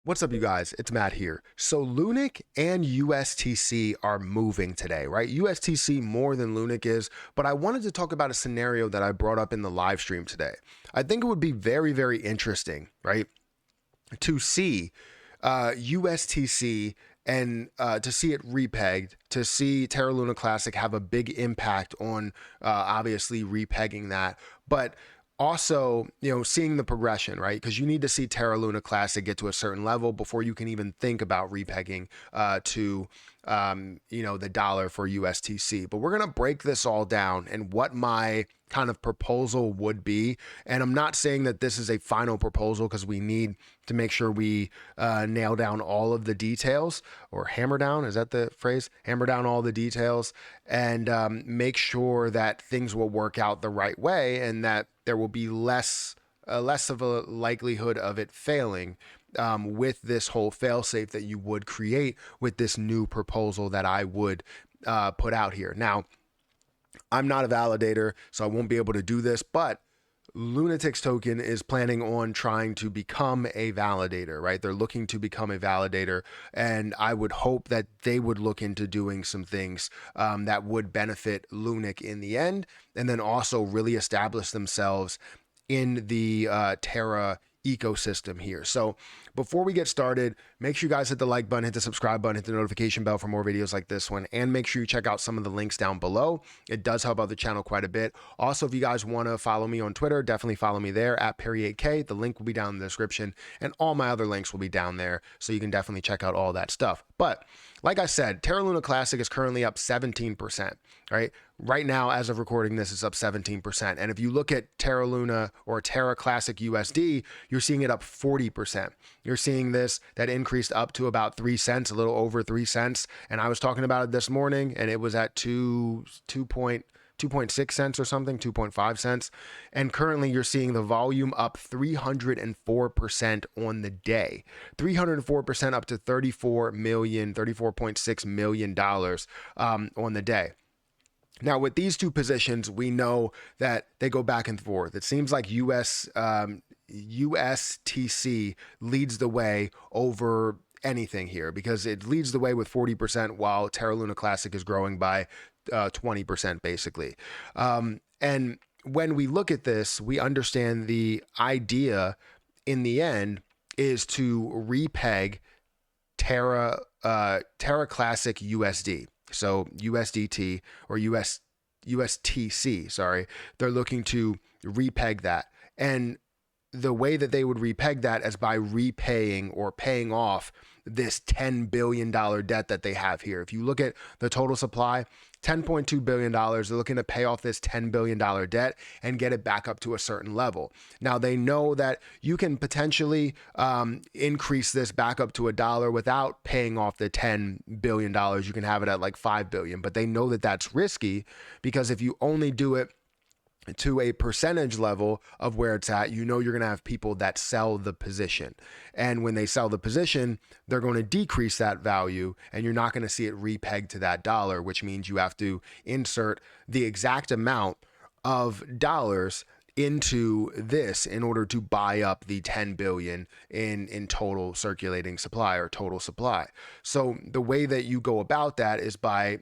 What's up, you guys? It's Matt here. So Lunic and USTC are moving today, right? USTC more than Lunic is, but I wanted to talk about a scenario that I brought up in the live stream today. I think it would be very, very interesting, right, to see USTC and to see it repegged, to see Terra Luna Classic have a big impact on obviously repegging that, but also, seeing the progression, right? Because you need to see Terra Luna Classic get to a certain level before you can even think about repegging to, the dollar for USTC. But we're going to break this all down and what my kind of proposal would be. And I'm not saying that this is a final proposal because we need to make sure we nail down all of the details, or hammer down. Is that the phrase? Hammer down all the details and make sure that things will work out the right way and that there will be less of a likelihood of it failing with this whole failsafe that you would create with this new proposal that I would put out here. Now, I'm not a validator, so I won't be able to do this, but Lunatics Token is planning on trying to become a validator, right? They're looking to become a validator, and I would hope that they would look into doing some things that would benefit Lunic in the end, and then also really establish themselves in the Terra ecosystem here. So before we get started, make sure you guys hit the like button, hit the subscribe button, hit the notification bell for more videos like this one, and make sure you check out some of the links down below. It does help out the channel quite a bit. Also, if you guys want to follow me on Twitter, definitely follow me there at Perry8K. The link will be down in the description, and all my other links will be down there, so you can definitely check out all that stuff. But like I said, Terra Luna Classic is currently up 17%, right? Right now, as of recording this, it's up 17%. And if you look at Terra Luna or Terra Classic USD, you're seeing it up 40%. You're seeing that increased up to about 3 cents, a little over 3 cents. And I was talking about it this morning, and it was at 2.6 cents or something, 2.5 cents. And currently you're seeing the volume up 304% on the day, 304% up to $34.6 million on the day. Now, with these two positions, we know that they go back and forth. It seems like USTC leads the way over anything here because it leads the way with 40% while Terra Luna Classic is growing by 20% basically. And when we look at this, we understand the idea in the end is to repeg Terra Classic USD. So USDT or USTC, sorry, they're looking to repeg that. And the way that they would repeg that is by repaying or paying off this $10 billion debt that they have here. If you look at the total supply, $10.2 billion, they're looking to pay off this $10 billion debt and get it back up to a certain level. Now, they know that you can potentially increase this back up to $1 without paying off the $10 billion. You can have it at like $5 billion, but they know that that's risky because if you only do it to a percentage level of where it's at, you're going to have people that sell the position. And when they sell the position, they're going to decrease that value and you're not going to see it repegged to that dollar, which means you have to insert the exact amount of dollars into this in order to buy up the 10 billion in total circulating supply or total supply. So the way that you go about that is by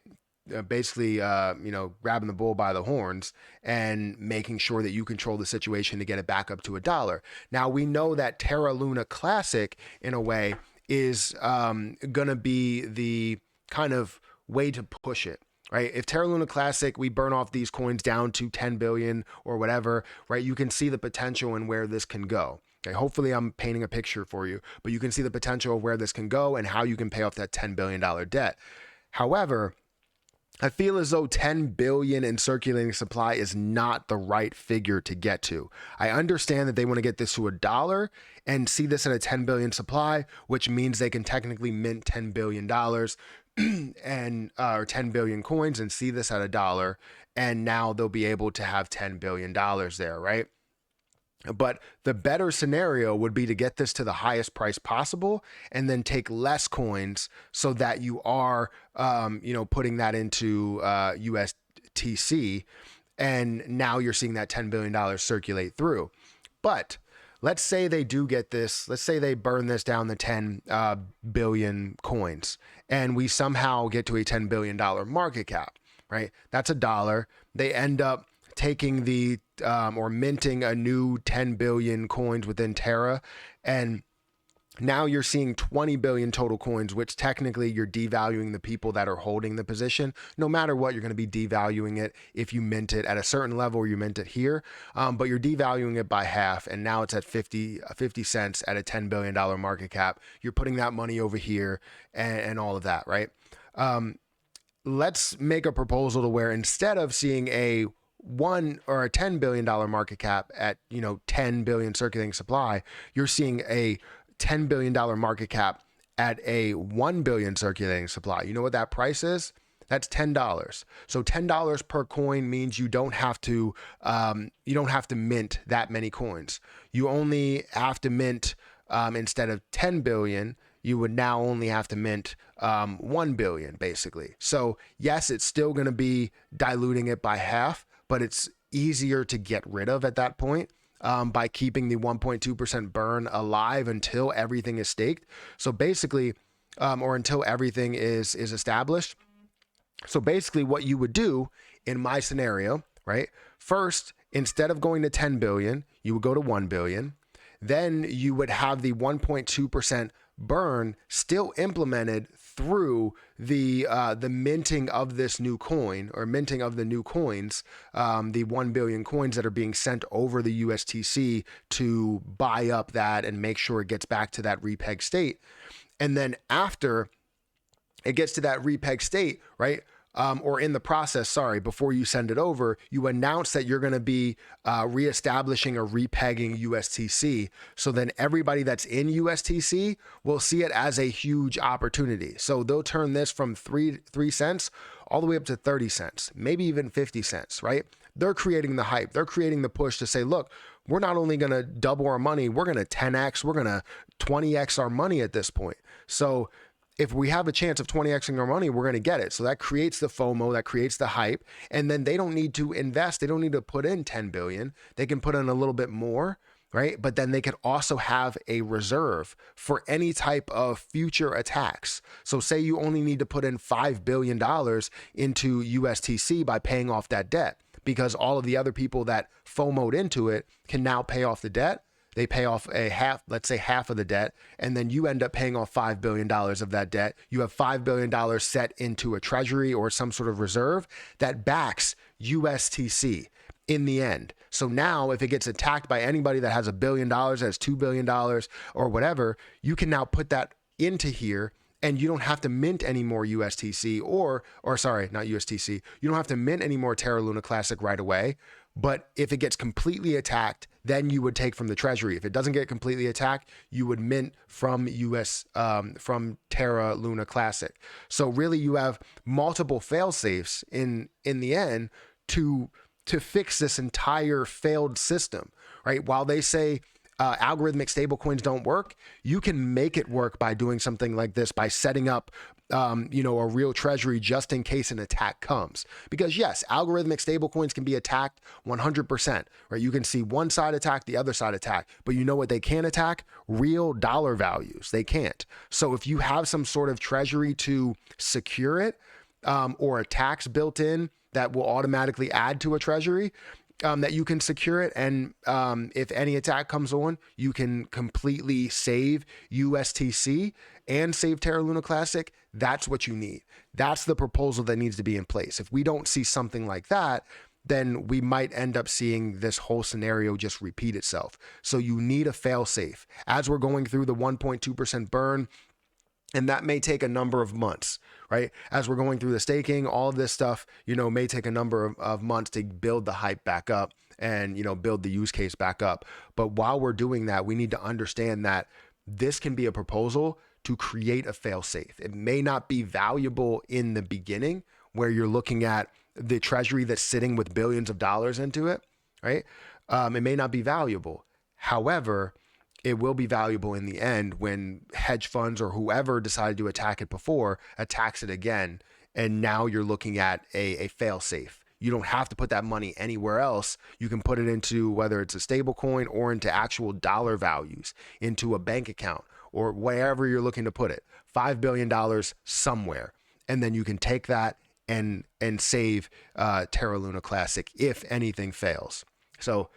basically, grabbing the bull by the horns and making sure that you control the situation to get it back up to $1. Now, we know that Terra Luna Classic, in a way, is going to be the kind of way to push it. Right? If Terra Luna Classic, we burn off these coins down to 10 billion or whatever, right? You can see the potential and where this can go. Okay, hopefully I'm painting a picture for you, but you can see the potential of where this can go and how you can pay off that $10 billion debt. However, I feel as though 10 billion in circulating supply is not the right figure to get to. I understand that they want to get this to $1 and see this at a 10 billion supply, which means they can technically mint $10 billion and or 10 billion coins and see this at $1. And now they'll be able to have $10 billion there, right? But the better scenario would be to get this to the highest price possible and then take less coins so that you are, putting that into USTC. And now you're seeing that $10 billion circulate through. But let's say they do get this, let's say they burn this down to 10 billion coins, and we somehow get to a $10 billion market cap, right? That's a dollar. They end up taking the or minting a new 10 billion coins within Terra, and now you're seeing 20 billion total coins, which technically you're devaluing the people that are holding the position. No matter what, you're going to be devaluing it if you mint it at a certain level or you mint it here, but you're devaluing it by half, and now it's at 50 cents at a $10 billion market cap. You're putting that money over here and all of that, right? Let's make a proposal to where instead of seeing a $1 or a $10 billion market cap at 10 billion circulating supply, you're seeing a $10 billion market cap at a 1 billion circulating supply. You know what that price is? That's $10. So $10 per coin means you don't have to mint that many coins. You only have to mint instead of 10 billion, you would now only have to mint 1 billion basically. So yes, it's still going to be diluting it by half, but it's easier to get rid of at that point. By keeping the 1.2% burn alive until everything is staked. So basically, or until everything is established. So basically what you would do in my scenario, right? First, instead of going to 10 billion, you would go to 1 billion. Then you would have the 1.2% burn still implemented through the minting of this new coin, or minting of the new coins, the 1 billion coins that are being sent over the USTC to buy up that and make sure it gets back to that repeg state. And then after it gets to that repeg state, right? Or in the process, before you send it over, you announce that you're going to be reestablishing or repegging USTC. So then everybody that's in USTC will see it as a huge opportunity. So they'll turn this from 3 cents all the way up to 30 cents, maybe even 50 cents, right? They're creating the hype. They're creating the push to say, look, we're not only going to double our money, we're going to 10x, we're going to 20x our money at this point. So if we have a chance of 20xing our money, we're going to get it. So that creates the FOMO, that creates the hype. And then they don't need to invest. They don't need to put in 10 billion. They can put in a little bit more, right? But then they can also have a reserve for any type of future attacks. So say you only need to put in $5 billion into USTC by paying off that debt, because all of the other people that FOMO'd into it can now pay off the debt. They pay off a half, let's say half of the debt, and then you end up paying off $5 billion of that debt. You have $5 billion set into a treasury or some sort of reserve that backs USTC in the end. So now if it gets attacked by anybody that has $1 billion, that has $2 billion or whatever, you can now put that into here, and you don't have to mint any more USTC or sorry, not USTC. You don't have to mint any more Terra Luna Classic right away. But if it gets completely attacked, then you would take from the treasury. If it doesn't get completely attacked, you would mint from from Terra Luna Classic. So really, you have multiple fail safes in the end to fix this entire failed system, right? While they say algorithmic stablecoins don't work, you can make it work by doing something like this, by setting up a real treasury just in case an attack comes. Because yes, algorithmic stablecoins can be attacked 100%, right? You can see one side attack, the other side attack, but you know what they can attack? Real dollar values. They can't. So if you have some sort of treasury to secure it, or a tax built in that will automatically add to a treasury, that you can secure it, and if any attack comes on, you can completely save USTC and save Terra Luna Classic. That's what you need. That's the proposal that needs to be in place. If we don't see something like that, then we might end up seeing this whole scenario just repeat itself. So you need a fail safe as we're going through the 1.2% burn. And that may take a number of months, right? As we're going through the staking, all of this stuff, may take a number of months to build the hype back up and, build the use case back up. But while we're doing that, we need to understand that this can be a proposal to create a fail safe. It may not be valuable in the beginning where you're looking at the treasury that's sitting with billions of dollars into it, right? It may not be valuable. However, it will be valuable in the end when hedge funds or whoever decided to attack it before attacks it again. And now you're looking at a fail safe. You don't have to put that money anywhere else. You can put it into, whether it's a stable coin or into actual dollar values, into a bank account or wherever you're looking to put it. $5 billion somewhere. And then you can take that and save Terra Luna Classic if anything fails. So,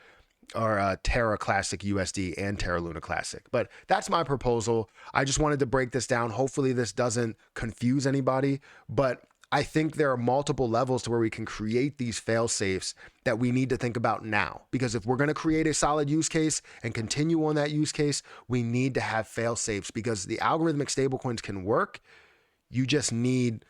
or Terra Classic USD and Terra Luna Classic. But that's my proposal. I just wanted to break this down. Hopefully this doesn't confuse anybody, but I think there are multiple levels to where we can create these fail safes that we need to think about now. Because if we're going to create a solid use case and continue on that use case, we need to have fail safes, because the algorithmic stablecoins can work. You just need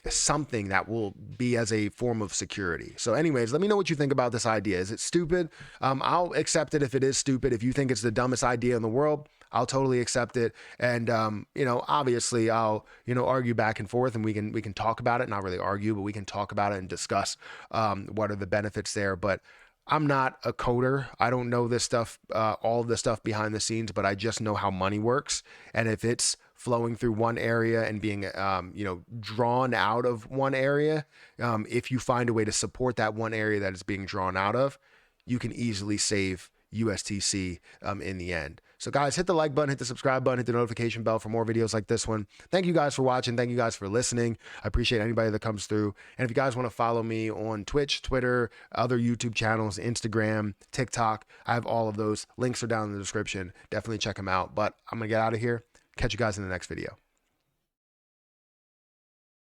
something that will be as a form of security. So anyways, let me know what you think about this idea. Is it stupid? I'll accept it if it is stupid. If you think it's the dumbest idea in the world, I'll totally accept it. And, obviously I'll, argue back and forth, and we can talk about it. Not really argue, but we can talk about it and discuss what are the benefits there. But I'm not a coder. I don't know this stuff, all of the stuff behind the scenes, but I just know how money works. And if it's flowing through one area and being, drawn out of one area, if you find a way to support that one area that is being drawn out of, you can easily save USTC in the end. So guys, hit the like button, hit the subscribe button, hit the notification bell for more videos like this one. Thank you guys for watching. Thank you guys for listening. I appreciate anybody that comes through. And if you guys want to follow me on Twitch, Twitter, other YouTube channels, Instagram, TikTok, I have all of those. Links are down in the description. Definitely check them out. But I'm going to get out of here. Catch you guys in the next video.